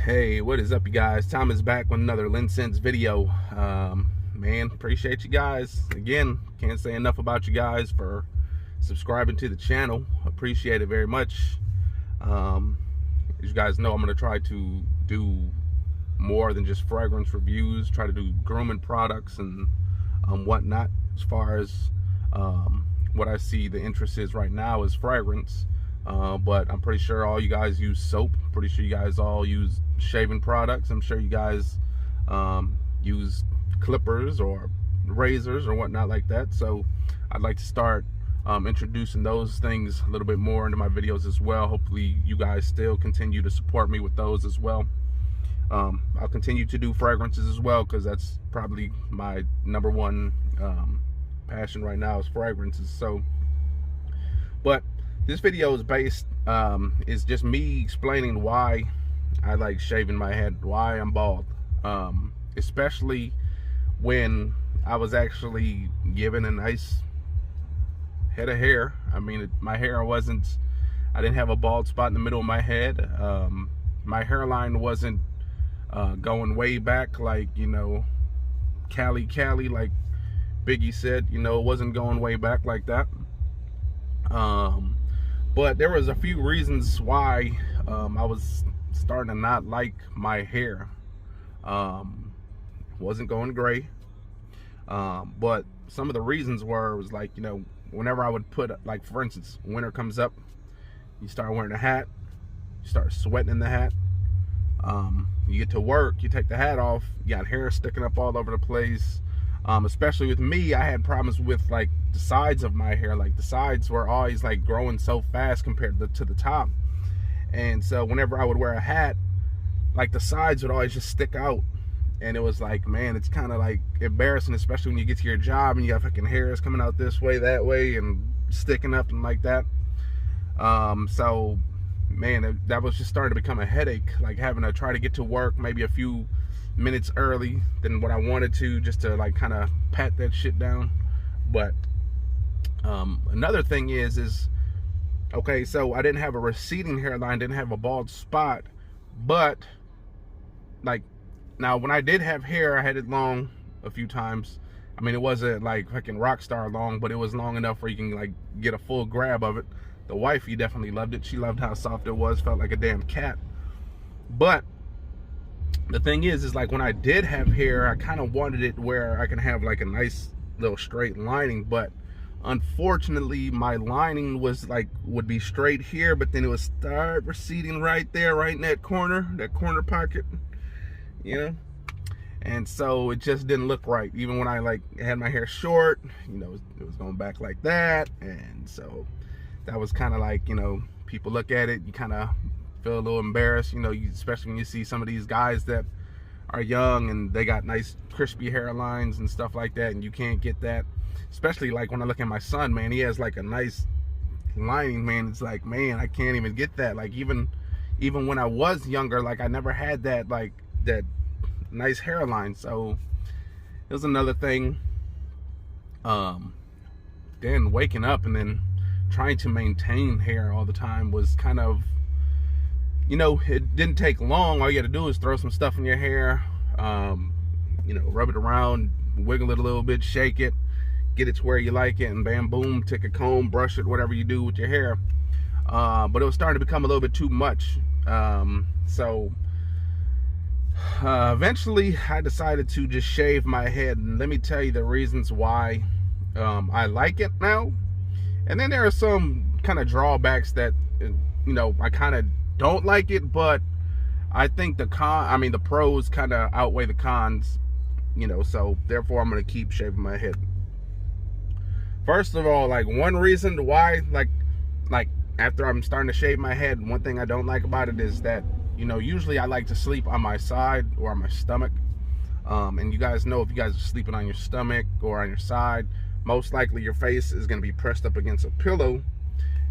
Hey, what is up, you guys? Tom is back with another LinSense video. Man, appreciate you guys. Again, can't say enough about you guys for subscribing to the channel. Appreciate it very much. As you guys know, I'm going to try to do more than just fragrance reviews. Try to do grooming products and whatnot. As far as what I see the interest is right now is fragrance. But I'm pretty sure all you guys use soap. Pretty sure you guys all use shaving products. I'm sure you guys use clippers or razors or whatnot like that. So I'd like to start introducing those things a little bit more into my videos as well. Hopefully you guys still continue to support me with those as well. I'll continue to do fragrances as well, because that's probably my #1 passion right now is fragrances. So, but this video is based, is just me explaining why I like shaving my head, why I'm bald. Especially when I was actually given a nice head of hair. I mean, my hair wasn't, I didn't have a bald spot in the middle of my head. My hairline wasn't going way back like, you know, Cali, like Biggie said, you know, it wasn't going way back like that. But there was a few reasons why I was starting to not like my hair. Wasn't going gray. But some of the reasons was like, you know, whenever I would put, like, for instance, winter comes up, you start wearing a hat, you start sweating in the hat. You get to work, you take the hat off, you got hair sticking up all over the place. Especially with me, I had problems with, like, the sides of my hair. Like, the sides were always, like, growing so fast compared to the top. And so whenever I would wear a hat, like, the sides would always just stick out. And it was like, man, it's kind of like embarrassing, especially when you get to your job and you got fucking hairs coming out this way, that way, and sticking up and like that. So, man, that was just starting to become a headache, like having to try to get to work maybe a few minutes early than what I wanted to, just to, like, kind of pat that shit down. But another thing is okay, so I didn't have a receding hairline, didn't have a bald spot, but, like, now when I did have hair, I had it long a few times. I mean, it wasn't like fucking rock star long, but it was long enough where you can, like, get a full grab of it. The wifey definitely loved it. She loved how soft it was, felt like a damn cat. But the thing is like, when I did have hair, I kind of wanted it where I can have, like, a nice little straight lining. But unfortunately, my lining was, like, would be straight here, but then it would start receding right there, right in that corner pocket, you know. And so it just didn't look right. Even when I, like, had my hair short, you know, it was going back like that. And so that was kind of like, you know, people look at it, you kind of feel a little embarrassed, you know, especially when you see some of these guys that are young and they got nice crispy hairlines and stuff like that, and you can't get that. Especially, like, when I look at my son, man, he has, like, a nice lining, man. It's like, man, I can't even get that. Like, even when I was younger, like, I never had that, like, that nice hairline. So it was another thing. Then waking up and then trying to maintain hair all the time was kind of, you know, it didn't take long. All you got to do is throw some stuff in your hair, you know, rub it around, wiggle it a little bit, shake it, get it to where you like it, and bam, boom, take a comb, brush it, whatever you do with your hair. But it was starting to become a little bit too much. So eventually I decided to just shave my head, and let me tell you the reasons why I like it now. And then there are some kind of drawbacks that, you know, I kind of don't like it, but I think the pros kind of outweigh the cons, you know, so therefore I'm going to keep shaving my head. First of all, like, one reason why, like after I'm starting to shave my head, one thing I don't like about it is that, you know, usually I like to sleep on my side or on my stomach. And you guys know, if you guys are sleeping on your stomach or on your side, most likely your face is going to be pressed up against a pillow.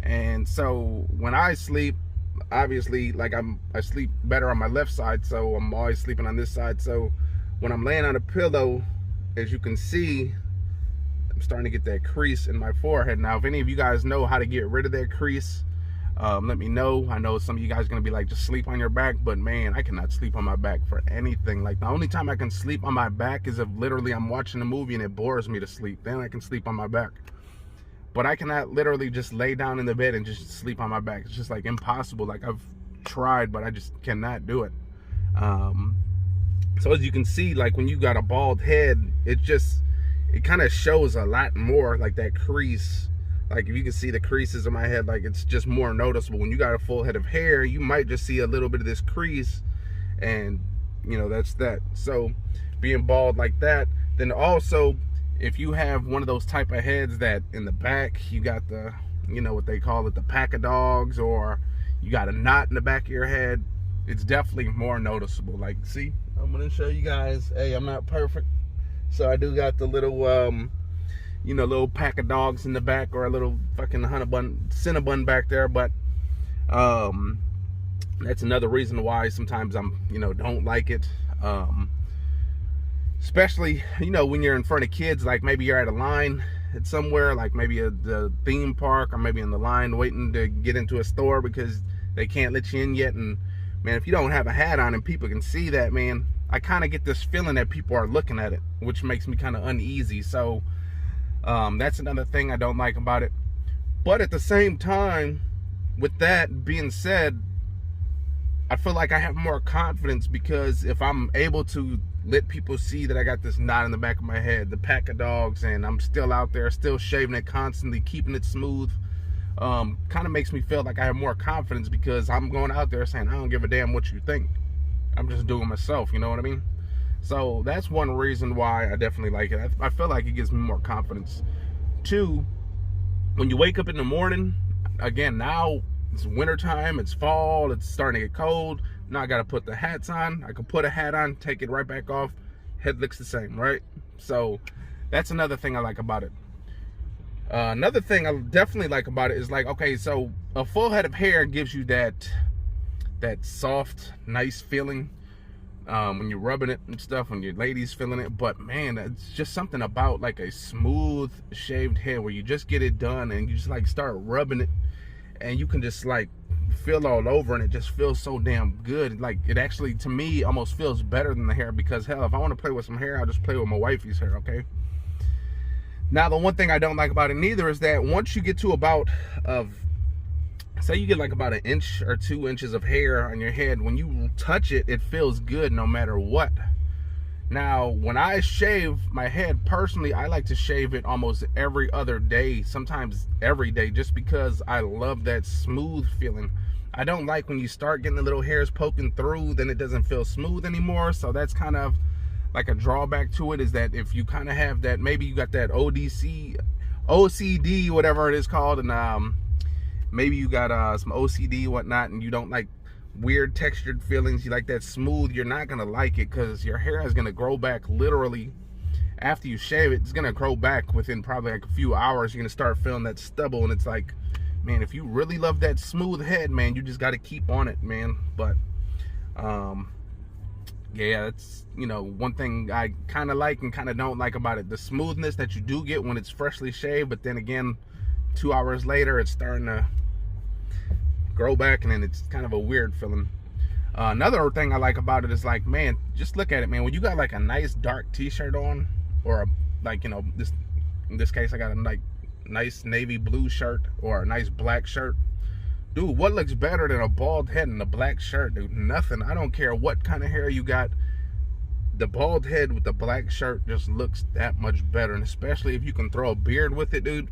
And so when I sleep, obviously, like, I sleep better on my left side, so I'm always sleeping on this side. So when I'm laying on a pillow, as you can see, I'm starting to get that crease in my forehead. Now, if any of you guys know how to get rid of that crease, Let me know. I know some of you guys are gonna be like, just sleep on your back, but man, I cannot sleep on my back for anything. Like, the only time I can sleep on my back is if literally I'm watching a movie and it bores me to sleep. Then I can sleep on my back. But I cannot literally just lay down in the bed and just sleep on my back. It's just like impossible. Like, I've tried, but I just cannot do it. So as you can see, like when you got a bald head, it kind of shows a lot more, like that crease. Like if you can see the creases in my head, like it's just more noticeable. When you got a full head of hair, you might just see a little bit of this crease, and you know, that's that. So being bald like that, then also if you have one of those type of heads that in the back you got the, you know, what they call it, the pack of dogs, or you got a knot in the back of your head, it's definitely more noticeable. Like, see, I'm gonna show you guys. Hey, I'm not perfect, so I do got the little you know, little pack of dogs in the back, or a little fucking Cinnabon back there. But that's another reason why sometimes I'm, you know, don't like it. Especially, you know, when you're in front of kids, like maybe you're at a line at somewhere, like maybe the theme park, or maybe in the line waiting to get into a store because they can't let you in yet. And man, if you don't have a hat on and people can see that, man, I kind of get this feeling that people are looking at it, which makes me kind of uneasy. So that's another thing I don't like about it. But at the same time, with that being said, I feel like I have more confidence, because if I'm able to let people see that I got this knot in the back of my head, the pack of dogs, and I'm still out there, still shaving it constantly, keeping it smooth, kind of makes me feel like I have more confidence, because I'm going out there saying, I don't give a damn what you think. I'm just doing myself, you know what I mean? So that's one reason why I definitely like it. I feel like it gives me more confidence. Two, when you wake up in the morning, again, now it's wintertime, it's fall, it's starting to get cold. Now I gotta put the hats on. I can put a hat on, take it right back off. Head looks the same, right? So that's another thing I like about it. Another thing I definitely like about it is, like, okay, so a full head of hair gives you that soft, nice feeling. When you're rubbing it and stuff, when your lady's feeling it. But man, it's just something about like a smooth shaved head where you just get it done and you just like start rubbing it, and you can just like feel all over, and it just feels so damn good. Like, it actually, to me, almost feels better than the hair, because hell, if I want to play with some hair, I'll just play with my wifey's hair, okay? Now, the one thing I don't like about it neither is that once you get to about say you get like about 1 inch or 2 inches of hair on your head, when you touch it, it feels good no matter what. Now, when I shave my head, personally, I like to shave it almost every other day, sometimes every day, just because I love that smooth feeling. I don't like when you start getting the little hairs poking through, then it doesn't feel smooth anymore. So that's kind of like a drawback to it, is that if you kind of have that, maybe you got that OCD, whatever it is called, and maybe you got some OCD whatnot, and you don't like weird textured feelings, you like that smooth, you're not gonna like it, because your hair is gonna grow back literally after you shave it. It's gonna grow back within probably like a few hours. You're gonna start feeling that stubble, and it's like, man, if you really love that smooth head, man, you just got to keep on it, man. But yeah, that's, you know, one thing I kind of like and kind of don't like about it, the smoothness that you do get when it's freshly shaved, but then again, 2 hours later it's starting to grow back, and then it's kind of a weird feeling. Another thing I like about it is, like, man, just look at it, man. When you got like a nice dark t-shirt on, or like, you know, in this case I got a like nice navy blue shirt or a nice black shirt, dude, what looks better than a bald head and a black shirt, dude? Nothing. I don't care what kind of hair you got, the bald head with the black shirt just looks that much better. And especially if you can throw a beard with it, dude,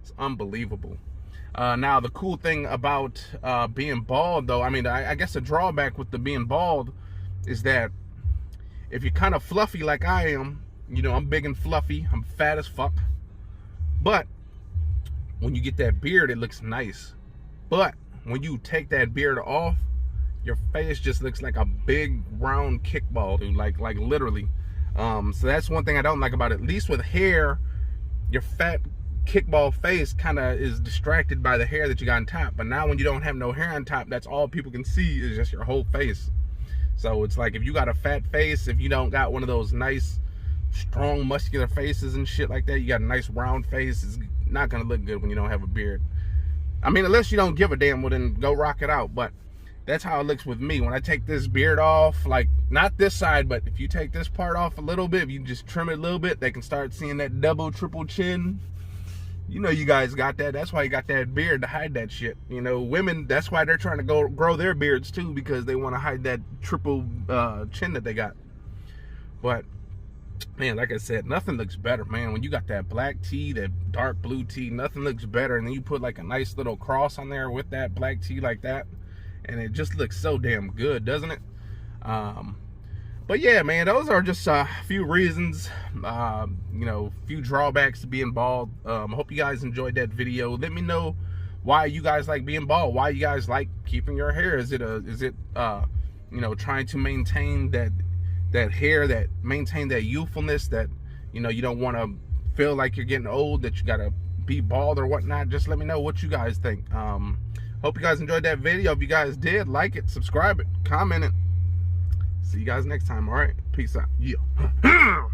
it's unbelievable. Now, the cool thing about being bald, though, I mean, I guess the drawback with the being bald is that if you're kind of fluffy like I am, you know, I'm big and fluffy, I'm fat as fuck, but when you get that beard, it looks nice. But when you take that beard off, your face just looks like a big round kickball, dude, like literally. So that's one thing I don't like about it. At least with hair, your fat kickball face kind of is distracted by the hair that you got on top. But now when you don't have no hair on top, that's all people can see is just your whole face. So it's like, if you got a fat face, if you don't got one of those nice strong muscular faces and shit like that, you got a nice round face, it's not gonna look good when you don't have a beard. I mean, unless you don't give a damn, well then go rock it out. But that's how it looks with me. When I take this beard off, like not this side, but if you take this part off a little bit, if you just trim it a little bit, they can start seeing that double, triple chin. You know, you guys got that. That's why you got that beard, to hide that shit. You know, women, that's why they're trying to grow their beards too, because they want to hide that triple chin that they got. But man, like I said, nothing looks better, man. When you got that black tee, that dark blue tee, nothing looks better. And then you put like a nice little cross on there with that black tee like that, and it just looks so damn good, doesn't it? But yeah, man, those are just a few reasons, you know, few drawbacks to being bald. Hope you guys enjoyed that video. Let me know why you guys like being bald, why you guys like keeping your hair. Is it you know, trying to maintain that hair, that maintain that youthfulness, that, you know, you don't want to feel like you're getting old, that you gotta be bald or whatnot? Just let me know what you guys think. Hope you guys enjoyed that video. If you guys did, like it, subscribe it, comment it. See you guys next time. All right, peace out. Yeah.